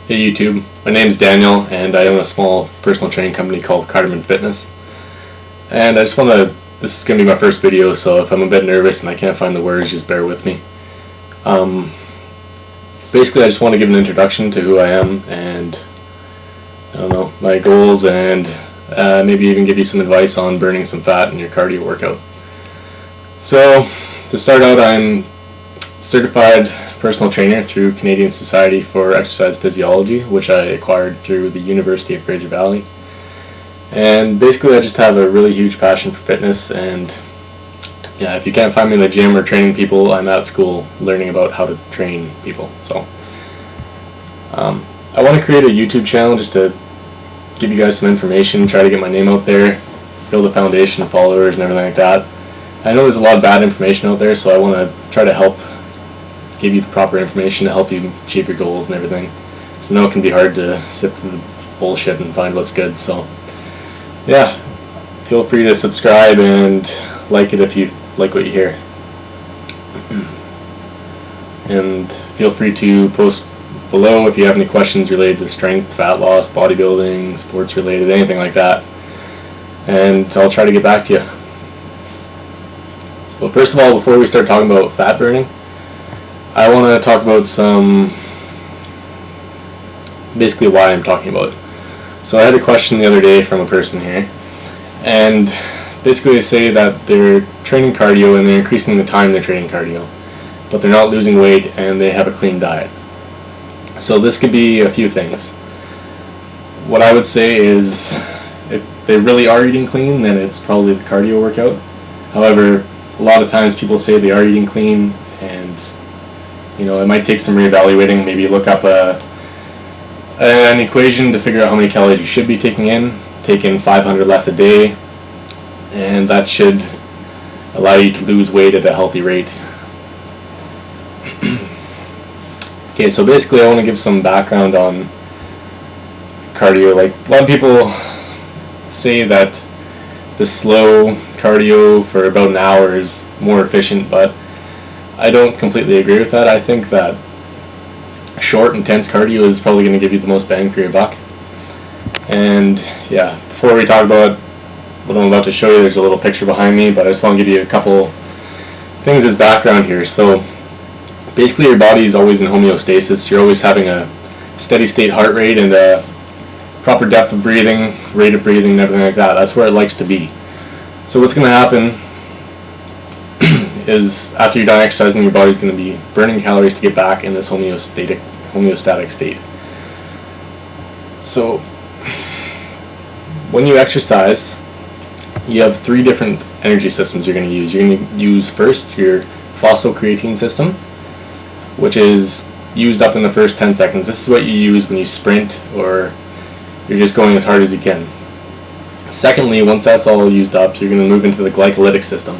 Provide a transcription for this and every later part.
Hey YouTube, my name is Daniel and I own a small personal training company called Carterman Fitness. And I just want to, this is going to be my first video, so if I'm a bit nervous and I can't find the words, just bear with me. Basically I just want to give an introduction to who I am and, I don't know, my goals, and maybe even give you some advice on burning some fat in your cardio workout. So, to start out, I'm certified personal trainer through Canadian Society for Exercise Physiology, which I acquired through the University of Fraser Valley. And basically I just have a really huge passion for fitness, and yeah, if you can't find me in the gym or training people, I'm at school learning about how to train people. So I want to create a YouTube channel just to give you guys some information, try to get my name out there, build a foundation of followers and everything like that. I know there's a lot of bad information out there, so I want to try to help give you the proper information to help you achieve your goals and everything. So I know it can be hard to sift through the bullshit and find what's good. So yeah, feel free to subscribe and like it if you like what you hear. And feel free to post below if you have any questions related to strength, fat loss, bodybuilding, sports related, anything like that. And I'll try to get back to you. So first of all, before we start talking about fat burning, I want to talk about basically why I'm talking about it. So I had a question the other day from a person here, and basically they say that they're training cardio and they're increasing the time they're training cardio, but they're not losing weight and they have a clean diet. So this could be a few things. What I would say is, if they really are eating clean, then it's probably the cardio workout. However, a lot of times people say they are eating clean, and it might take some reevaluating. Maybe look up an equation to figure out how many calories you should be taking in. Take in 500 less a day, and that should allow you to lose weight at a healthy rate. Okay, so basically I want to give some background on cardio. Like, a lot of people say that the slow cardio for about an hour is more efficient, but I don't completely agree with that. I think that short, intense cardio is probably going to give you the most bang for your buck. And yeah, before we talk about what I'm about to show you, there's a little picture behind me, but I just want to give you a couple things as background here. So basically your body is always in homeostasis. You're always having a steady state heart rate and a proper depth of breathing, rate of breathing, and everything like that. That's where it likes to be. So what's going to happen is, after you're done exercising, your body's going to be burning calories to get back in this homeostatic state. So when you exercise, you have three different energy systems you're going to use. You're going to use first your phosphocreatine system, which is used up in the first 10 seconds. This is what you use when you sprint or you're just going as hard as you can. Secondly, once that's all used up, you're going to move into the glycolytic system.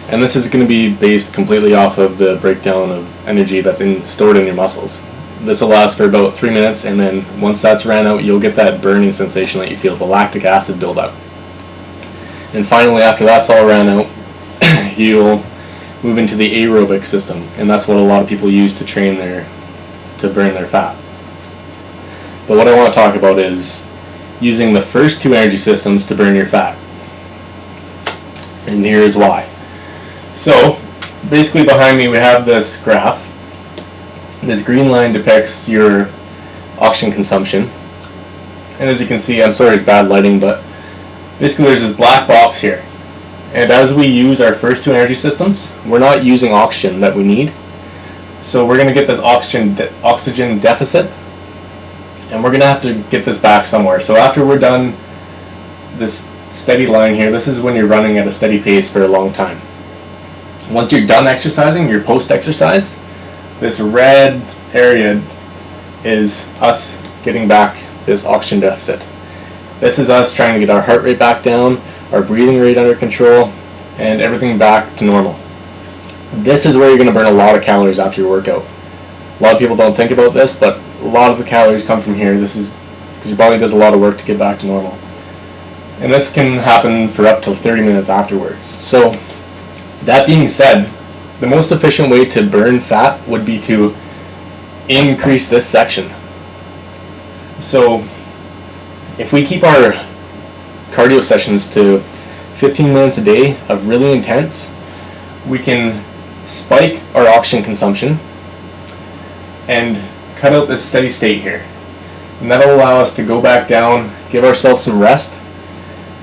And this is going to be based completely off of the breakdown of energy that's stored in your muscles. This will last for about 3 minutes, and then once that's ran out, you'll get that burning sensation that you feel, the lactic acid buildup. And finally, after that's all ran out, you'll move into the aerobic system, and that's what a lot of people use to burn their fat. But what I want to talk about is using the first two energy systems to burn your fat. And here's why. So, basically behind me we have this graph. This green line depicts your oxygen consumption. And as you can see, I'm sorry it's bad lighting, but basically there's this black box here. And as we use our first two energy systems, we're not using oxygen that we need. So we're going to get this oxygen deficit, and we're going to have to get this back somewhere. So after we're done this steady line here, this is when you're running at a steady pace for a long time. Once you're done exercising, your post-exercise, this red area is us getting back this oxygen deficit. This is us trying to get our heart rate back down, our breathing rate under control, and everything back to normal. This is where you're going to burn a lot of calories after your workout. A lot of people don't think about this, but a lot of the calories come from here. This is because your body does a lot of work to get back to normal. And this can happen for up to 30 minutes afterwards. So, that being said, the most efficient way to burn fat would be to increase this section. So if we keep our cardio sessions to 15 minutes a day of really intense, we can spike our oxygen consumption and cut out this steady state here. And that'll allow us to go back down, give ourselves some rest,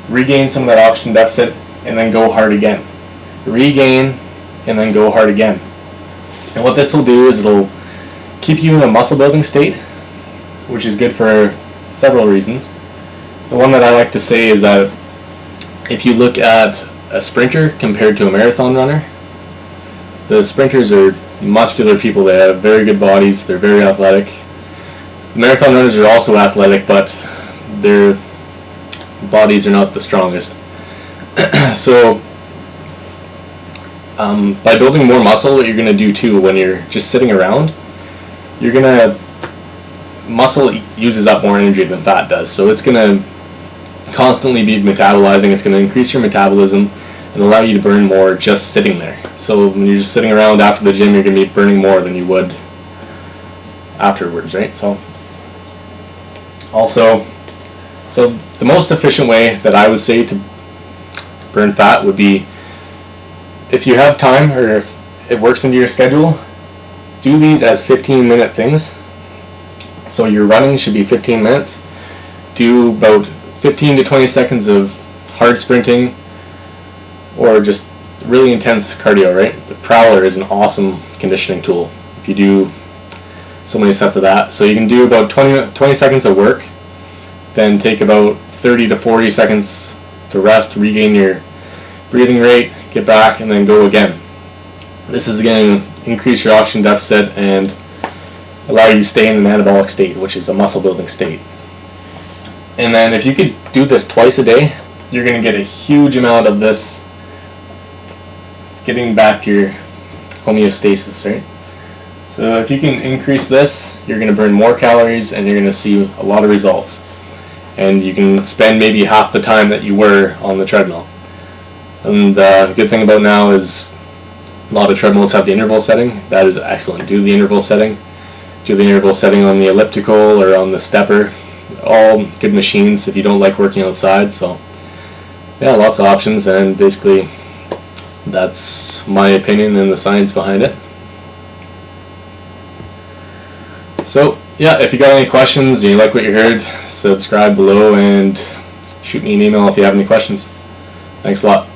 regain some of that oxygen deficit, and then go hard again. Regain, and then go hard again. And what this will do is it'll keep you in a muscle building state, which is good for several reasons. The one that I like to say is that if you look at a sprinter compared to a marathon runner, the sprinters are muscular people. They have very good bodies, they're very athletic. The marathon runners are also athletic, but their bodies are not the strongest. So by building more muscle, what you're going to do too when you're just sitting around, muscle uses up more energy than fat does, so it's going to constantly be metabolizing. It's going to increase your metabolism and allow you to burn more just sitting there. So when you're just sitting around after the gym, you're going to be burning more than you would afterwards, right? So the most efficient way that I would say to burn fat would be, if you have time or if it works into your schedule, do these as 15-minute things. So your running should be 15 minutes. Do about 15 to 20 seconds of hard sprinting or just really intense cardio, right? The Prowler is an awesome conditioning tool if you do so many sets of that. So you can do about 20 seconds of work, then take about 30 to 40 seconds to rest, regain your breathing rate, get back, and then go again. This is going to increase your oxygen deficit and allow you to stay in an anabolic state, which is a muscle building state. And then if you could do this twice a day, you're going to get a huge amount of this getting back to your homeostasis, right? So if you can increase this, you're going to burn more calories and you're going to see a lot of results. And you can spend maybe half the time that you were on the treadmill. And the good thing about now is a lot of treadmills have the interval setting. That is excellent. Do the interval setting. Do the interval setting on the elliptical or on the stepper. All good machines if you don't like working outside. So yeah, lots of options, and basically that's my opinion and the science behind it. So yeah, if you got any questions and you like what you heard, subscribe below and shoot me an email if you have any questions. Thanks a lot.